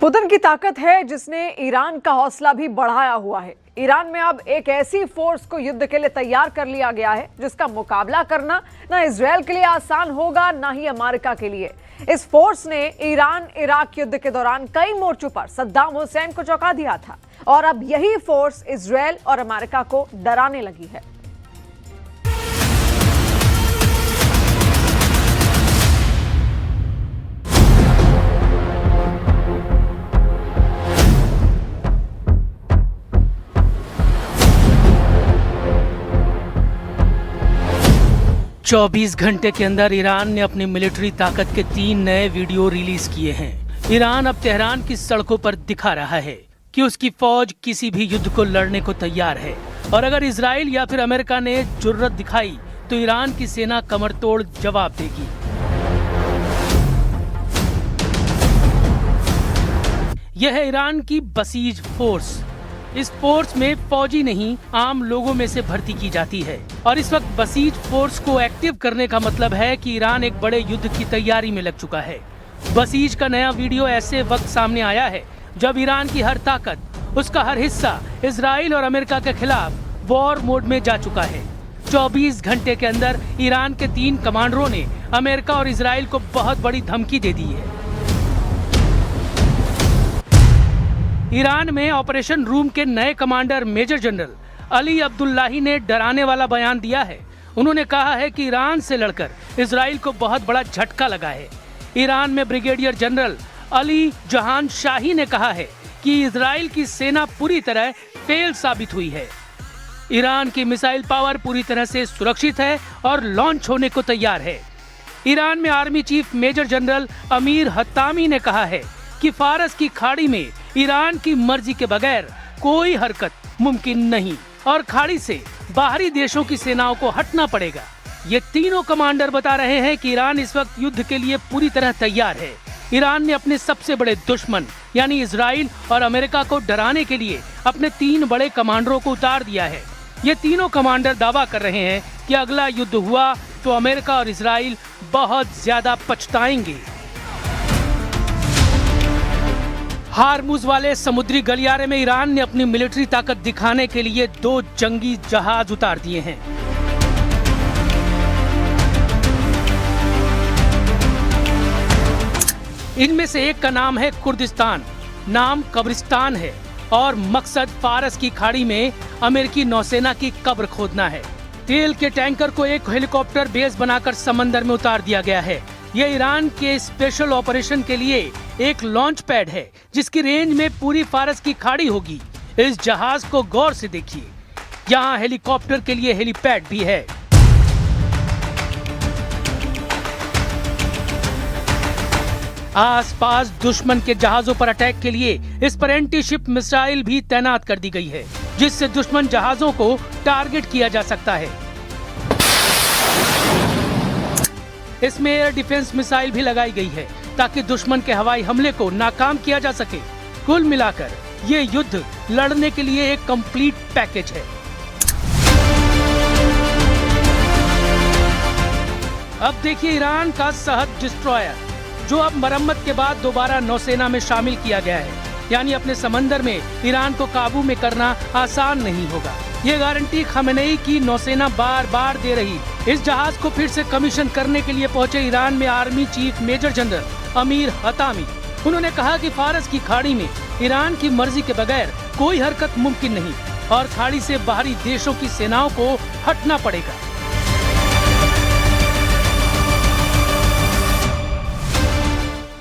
Putin की ताकत है जिसने ईरान का हौसला भी बढ़ाया हुआ है। ईरान में अब एक ऐसी फोर्स को युद्ध के लिए तैयार कर लिया गया है जिसका मुकाबला करना ना इजरायल के लिए आसान होगा ना ही अमेरिका के लिए। इस फोर्स ने ईरान इराक युद्ध के दौरान कई मोर्चों पर सद्दाम हुसैन को चौंका दिया था और अब यही फोर्स इजरायल और अमेरिका को डराने लगी है। चौबीस घंटे के अंदर ईरान ने अपनी मिलिट्री ताकत के 3 नए वीडियो रिलीज किए हैं। ईरान अब तेहरान की सड़कों पर दिखा रहा है कि उसकी फौज किसी भी युद्ध को लड़ने को तैयार है और अगर इजराइल या फिर अमेरिका ने जुर्रत दिखाई तो ईरान की सेना कमर तोड़ जवाब देगी। यह है ईरान की बसीज फोर्स। इस फोर्स में फौजी नहीं आम लोगों में से भर्ती की जाती है और इस वक्त बसीज फोर्स को एक्टिव करने का मतलब है कि ईरान एक बड़े युद्ध की तैयारी में लग चुका है। बसीज का नया वीडियो ऐसे वक्त सामने आया है जब ईरान की हर ताकत, उसका हर हिस्सा इजराइल और अमेरिका के खिलाफ वॉर मोड में जा चुका है। 24 घंटे के अंदर ईरान के 3 कमांडरों ने अमेरिका और इजराइल को बहुत बड़ी धमकी दे दी है। ईरान में ऑपरेशन रूम के नए commander major general Ali Abdullahi ने डराने वाला बयान दिया है। उन्होंने कहा है कि ईरान से लड़कर इजराइल को बहुत बड़ा झटका लगा है। ईरान में ब्रिगेडियर जनरल अली जहान शाही ने कहा है कि इजराइल की सेना पूरी तरह फेल साबित हुई है। ईरान की मिसाइल पावर पूरी तरह से सुरक्षित है और लॉन्च होने को तैयार है। ईरान में army chief major general Amir हत्तामी ने कहा है कि फारस की खाड़ी में ईरान की मर्जी के बगैर कोई हरकत मुमकिन नहीं और खाड़ी से बाहरी देशों की सेनाओं को हटना पड़ेगा। ये तीनों कमांडर बता रहे हैं कि ईरान इस वक्त युद्ध के लिए पूरी तरह तैयार है। ईरान ने अपने सबसे बड़े दुश्मन यानी इजराइल और अमेरिका को डराने के लिए अपने 3 बड़े कमांडरों को उतार दिया है। ये तीनों कमांडर दावा कर रहे हैं कि अगला युद्ध हुआ तो अमेरिका और इजराइल बहुत ज्यादा पछताएंगे। हारमुज वाले समुद्री गलियारे में ईरान ने अपनी मिलिट्री ताकत दिखाने के लिए 2 जंगी जहाज उतार दिए हैं। इनमें से एक का नाम है कुर्दिस्तान, नाम कब्रिस्तान है और मकसद फारस की खाड़ी में अमेरिकी नौसेना की कब्र खोदना है। तेल के टैंकर को एक हेलीकॉप्टर बेस बनाकर समंदर में उतार दिया गया है। यह ईरान के स्पेशल ऑपरेशन के लिए एक लॉन्च पैड है जिसकी रेंज में पूरी फारस की खाड़ी होगी। इस जहाज को गौर से देखिए, यहाँ हेलीकॉप्टर के लिए हेलीपैड भी है। आसपास दुश्मन के जहाजों पर अटैक के लिए इस पर एंटी शिप मिसाइल भी तैनात कर दी गई है जिससे दुश्मन जहाजों को टारगेट किया जा सकता है। इसमें एयर डिफेंस मिसाइल भी लगाई गई है ताकि दुश्मन के हवाई हमले को नाकाम किया जा सके। कुल मिलाकर ये युद्ध लड़ने के लिए एक कंप्लीट पैकेज है। अब देखिए ईरान का सहद डिस्ट्रॉयर जो अब मरम्मत के बाद दोबारा नौसेना में शामिल किया गया है। यानी अपने समंदर में ईरान को काबू में करना आसान नहीं होगा। ये गारंटी खमेनेई की नौसेना बार बार दे रही। इस जहाज को फिर से कमीशन करने के लिए पहुंचे ईरान में army chief major general Amir Hatami. उन्होंने कहा कि फारस की खाड़ी में ईरान की मर्जी के बगैर कोई हरकत मुमकिन नहीं और खाड़ी से बाहरी देशों की सेनाओं को हटना पड़ेगा।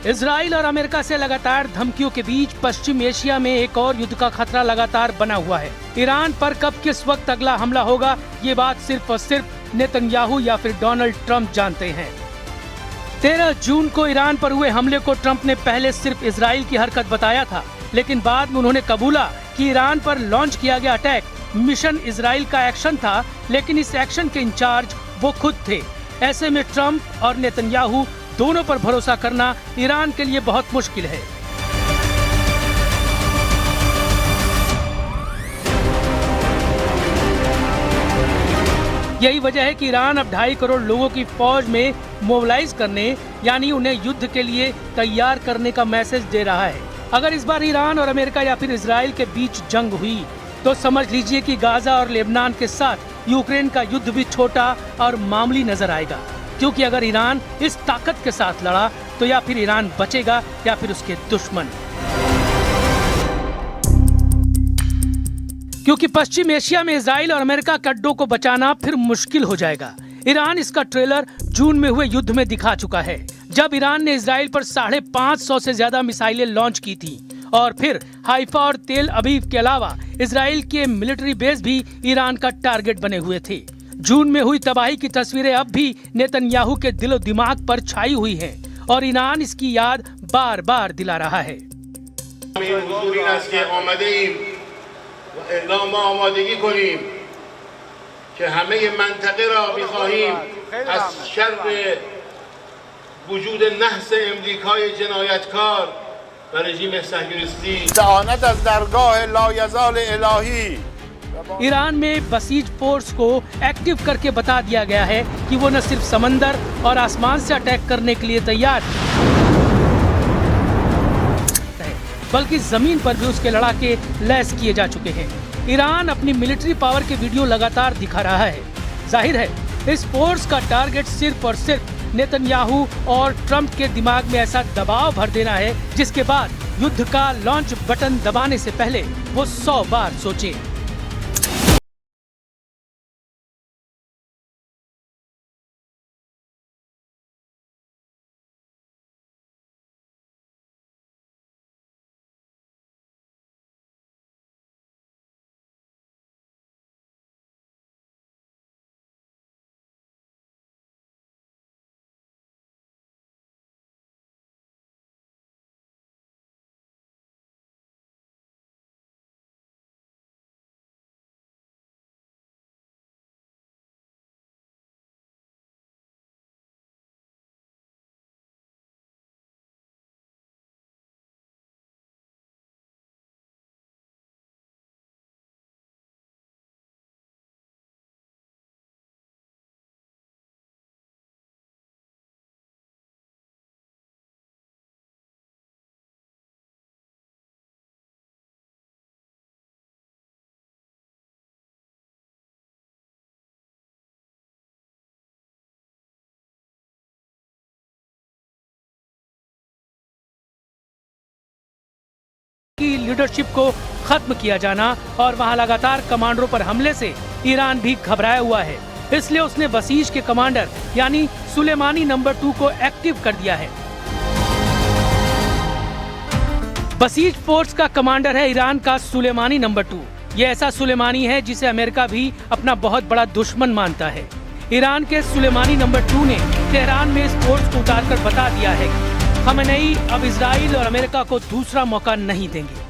इजराइल और अमेरिका से लगातार धमकियों के बीच पश्चिम एशिया में एक और युद्ध का खतरा लगातार बना हुआ है। ईरान पर कब किस वक्त अगला हमला होगा ये बात सिर्फ और सिर्फ नेतन्याहू या फिर डोनाल्ड ट्रंप जानते हैं। 13 जून को ईरान पर हुए हमले को ट्रंप ने पहले सिर्फ इजराइल की हरकत बताया था, लेकिन बाद में उन्होंने कबूला कि ईरान पर लॉन्च किया गया अटैक मिशन इजराइल का एक्शन था, लेकिन इस एक्शन के इंचार्ज वो खुद थे। ऐसे में ट्रंप और नेतन्याहू दोनों पर भरोसा करना ईरान के लिए बहुत मुश्किल है। यही वजह है कि ईरान अब 2.5 करोड़ लोगों की फौज में मोबिलाइज करने यानी उन्हें युद्ध के लिए तैयार करने का मैसेज दे रहा है। अगर इस बार ईरान और अमेरिका या फिर इजराइल के बीच जंग हुई तो समझ लीजिए कि गाजा और लेबनान के साथ यूक्रेन का युद्ध भी छोटा और मामूली नजर आएगा, क्योंकि अगर ईरान इस ताकत के साथ लड़ा तो या फिर ईरान बचेगा या फिर उसके दुश्मन। क्योंकि पश्चिम एशिया में इजराइल और अमेरिका के अड्डों को बचाना फिर मुश्किल हो जाएगा। ईरान इसका ट्रेलर जून में हुए युद्ध में दिखा चुका है, जब ईरान ने इजराइल पर 550 से ज्यादा मिसाइलें लॉन्च की थी और फिर हाइफा और तेल अवीव के अलावा इजराइल के मिलिट्री बेस भी ईरान का टारगेट बने हुए थे। जून में हुई तबाही की तस्वीरें अब भी नेतन्याहू के दिलो दिमाग पर छाई हुई हैं और ईरान इसकी याद बार बार दिला रहा है। ईरान में बसीज फोर्स को एक्टिव करके बता दिया गया है कि वो न सिर्फ समंदर और आसमान से अटैक करने के लिए तैयार है, बल्कि जमीन पर भी उसके लड़ाके लैस किए जा चुके हैं। ईरान अपनी मिलिट्री पावर के वीडियो लगातार दिखा रहा है। जाहिर है इस फोर्स का टारगेट सिर्फ और सिर्फ नेतन्याहू और ट्रंप के दिमाग में ऐसा दबाव भर देना है जिसके बाद युद्ध का लॉन्च बटन दबाने से पहले वो 100 बार सोचें। की लीडरशिप को खत्म किया जाना और वहां लगातार कमांडरों पर हमले से ईरान भी घबराया हुआ है। इसलिए उसने बसीज के कमांडर यानी सुलेमानी नंबर 2 को एक्टिव कर दिया है। बसीज फोर्स का कमांडर है ईरान का सुलेमानी नंबर 2। ये ऐसा सुलेमानी है जिसे अमेरिका भी अपना बहुत बड़ा दुश्मन मानता है। ईरान के सुलेमानी नंबर 2 ने तेहरान में इस फोर्स को उतारकर बता दिया है कि खमेनेई अब इजराइल और अमेरिका को दूसरा मौका नहीं देंगे।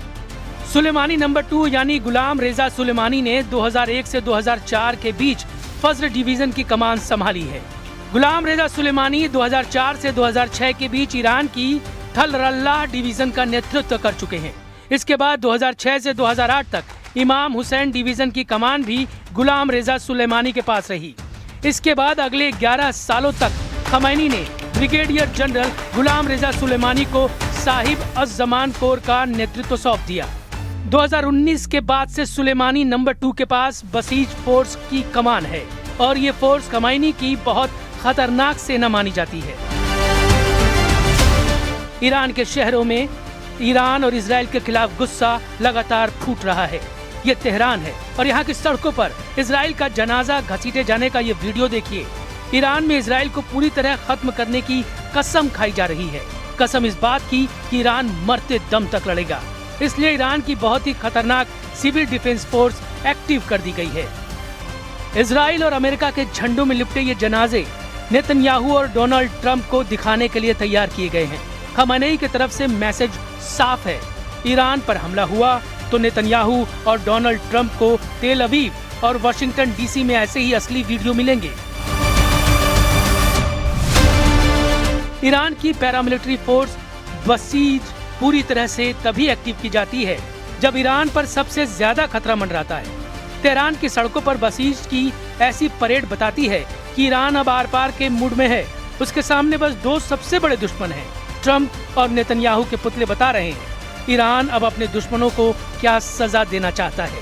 सुलेमानी नंबर 2 यानी गुलाम रेजा सुलेमानी ने 2001 से 2004 के बीच फज्र डिवीजन की कमान संभाली है। गुलाम रेजा सुलेमानी 2004 से 2006 के बीच ईरान की थल रल्लाह डिवीजन का नेतृत्व कर चुके हैं। इसके बाद 2006 से 2008 तक इमाम हुसैन डिवीजन की कमान भी गुलाम रेजा सुलेमानी के पास रही। इसके बाद अगले 11 सालों तक खमैनी ने ब्रिगेडियर जनरल गुलाम रेजा सुलेमानी को साहिब अज़-ज़मान कोर का नेतृत्व सौंप दिया। 2019 के बाद से सुलेमानी नंबर 2 के पास बसीज फोर्स की कमान है और ये फोर्स खमैनी की बहुत खतरनाक सेना मानी जाती है। ईरान के शहरों में ईरान और इजराइल के खिलाफ गुस्सा लगातार फूट रहा है। ये तेहरान है और यहाँ की सड़कों पर इजराइल का जनाजा घसीटे जाने का ये वीडियो देखिए। ईरान में इजराइल को पूरी तरह खत्म करने की कसम खाई जा रही है। कसम इस बात की कि ईरान मरते दम तक लड़ेगा। इसलिए ईरान की बहुत ही खतरनाक सिविल डिफेंस फोर्स एक्टिव कर दी गई है। इजराइल और अमेरिका के झंडों में लिपटे ये जनाजे नेतन्याहू और डोनाल्ड ट्रंप को दिखाने के लिए तैयार किए गए हैं। खमेनेई की तरफ से मैसेज साफ है, ईरान पर हमला हुआ तो नेतन्याहू और डोनाल्ड ट्रंप को तेल अवीव और वाशिंगटन डीसी में ऐसे ही असली वीडियो मिलेंगे। ईरान की पैरामिलिट्री फोर्स बसीज पूरी तरह से तभी एक्टिव की जाती है जब ईरान पर सबसे ज्यादा खतरा मंडराता है। तेहरान की सड़कों पर बसीज की ऐसी परेड बताती है कि ईरान अब आर पार के मूड में है। उसके सामने बस दो सबसे बड़े दुश्मन हैं, ट्रंप और नेतन्याहू के पुतले बता रहे हैं। ईरान अब अपने दुश्मनों को क्या सजा देना चाहता है।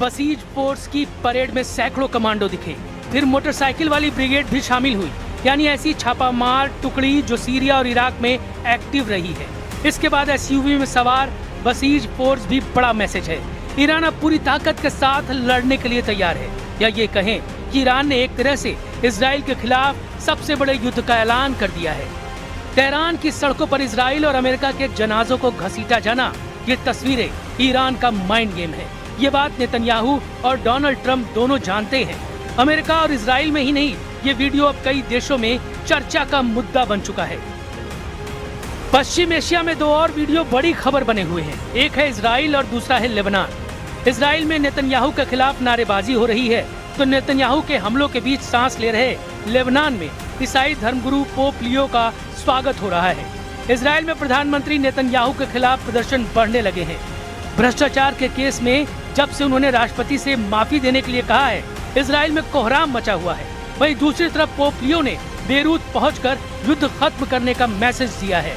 बसीज फोर्स की परेड में सैकड़ों कमांडो दिखे, फिर मोटरसाइकिल वाली ब्रिगेड भी शामिल हुई, यानी ऐसी छापामार टुकड़ी जो सीरिया और इराक में एक्टिव रही है। इसके बाद एसयूवी में सवार बसीज फोर्स भी बड़ा मैसेज है। ईरान अब पूरी ताकत के साथ लड़ने के लिए तैयार है, या ये कहें कि ईरान ने एक तरह से इजराइल के खिलाफ सबसे बड़े युद्ध का ऐलान कर दिया है। तेहरान की सड़कों पर इजराइल और अमेरिका के जनाजों को घसीटा जाना, ये तस्वीरें ईरान का माइंड गेम है। ये बात नेतन्याहू और डोनाल्ड ट्रंप दोनों जानते हैं। अमेरिका और इजराइल में ही नहीं, ये वीडियो अब कई देशों में चर्चा का मुद्दा बन चुका है। पश्चिम एशिया में दो और वीडियो बड़ी खबर बने हुए हैं। एक है इजराइल और दूसरा है लेबनान। इजराइल में नेतन्याहू के खिलाफ नारेबाजी हो रही है, तो नेतन्याहू के हमलों के बीच सांस ले रहे लेबनान में ईसाई धर्मगुरु पोप लियो का स्वागत हो रहा है। इजराइल में प्रधानमंत्री नेतन्याहू के खिलाफ प्रदर्शन बढ़ने लगे हैं। भ्रष्टाचार के केस में जब से उन्होंने राष्ट्रपति से माफी देने के लिए कहा है, इजराइल में कोहराम मचा हुआ है। वहीं दूसरी तरफ पोप लियो ने बेरूत पहुंचकर युद्ध खत्म करने का मैसेज दिया है।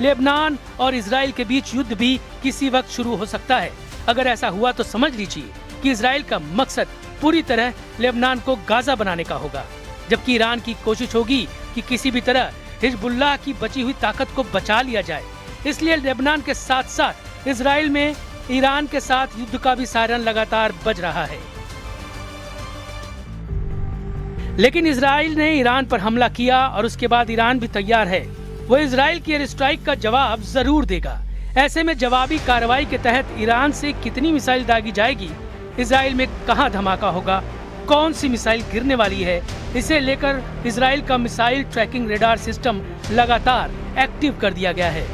लेबनान और इजराइल के बीच युद्ध भी किसी वक्त शुरू हो सकता है। अगर ऐसा हुआ तो समझ लीजिए कि इजराइल का मकसद पूरी तरह लेबनान को गाजा बनाने का होगा, जबकि ईरान की कोशिश होगी कि किसी भी तरह हिजबुल्लाह की बची हुई ताकत को बचा लिया जाए। इसलिए लेबनान के साथ साथ इजराइल में ईरान के साथ युद्ध का भी सायरन लगातार बज रहा है। लेकिन इजराइल ने ईरान पर हमला किया और उसके बाद ईरान भी तैयार है, वो इजराइल की एयर स्ट्राइक का जवाब जरूर देगा। ऐसे में जवाबी कार्रवाई के तहत ईरान से कितनी मिसाइल दागी जाएगी, इजराइल में कहां धमाका होगा, कौन सी मिसाइल गिरने वाली है, इसे लेकर इजराइल का मिसाइल ट्रैकिंग रेडार सिस्टम लगातार एक्टिव कर दिया गया है।